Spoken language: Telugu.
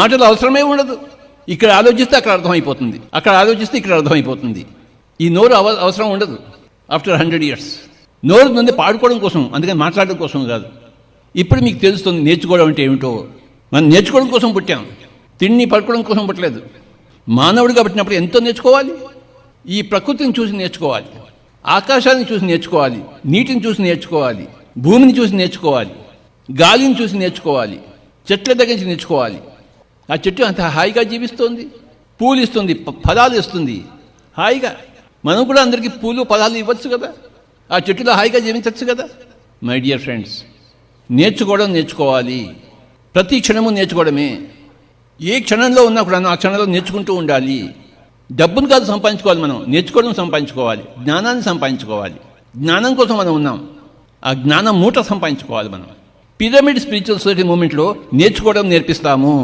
మాటలు అవసరమే ఉండదు. ఇక్కడ ఆలోచిస్తే అక్కడ అర్థమైపోతుంది, అక్కడ ఆలోచిస్తే ఇక్కడ అర్థమైపోతుంది. ఈ నోరు అవసరం ఉండదు ఆఫ్టర్ 100 years. నోరు నుండి పాడుకోవడం కోసం, అందుకని మాట్లాడడం కోసం కాదు. ఇప్పుడు మీకు తెలుస్తుంది నేర్చుకోవడం అంటే ఏమిటో. మనం నేర్చుకోవడం కోసం పుట్టాం, తిండి పడుకోవడం కోసం పుట్టలేదు. మానవుడిగా పుట్టినప్పుడు ఎంతో నేర్చుకోవాలి. ఈ ప్రకృతిని చూసి నేర్చుకోవాలి, ఆకాశాన్ని చూసి నేర్చుకోవాలి, నీటిని చూసి నేర్చుకోవాలి, భూమిని చూసి నేర్చుకోవాలి, గాలిని చూసి నేర్చుకోవాలి, చెట్ల దగ్గర నుంచి నేర్చుకోవాలి. ఆ చెట్టు అంత హాయిగా జీవిస్తుంది, పూలు ఇస్తుంది, ఫలాలు ఇస్తుంది హాయిగా. మనం కూడా అందరికీ పూలు ఫలాలు ఇవ్వచ్చు కదా, ఆ చెట్టులో హాయిగా జీవించవచ్చు కదా. మై డియర్ ఫ్రెండ్స్, నేర్చుకోవాలి. ప్రతి క్షణము నేర్చుకోవడమే. ఏ క్షణంలో ఉన్నా కూడా ఆ క్షణంలో నేర్చుకుంటూ ఉండాలి. డబ్బును కాదు సంపాదించుకోవాలి, మనం నేర్చుకోవడం సంపాదించుకోవాలి, జ్ఞానాన్ని సంపాదించుకోవాలి. జ్ఞానం కోసం మనం ఉన్నాం, ఆ జ్ఞానం మూట సంపాదించుకోవాలి మనం. పిరమిడ్ స్పిరిచువల్ సొసైటీ మూమెంట్లో నేర్చుకోవడం నేర్పిస్తాము.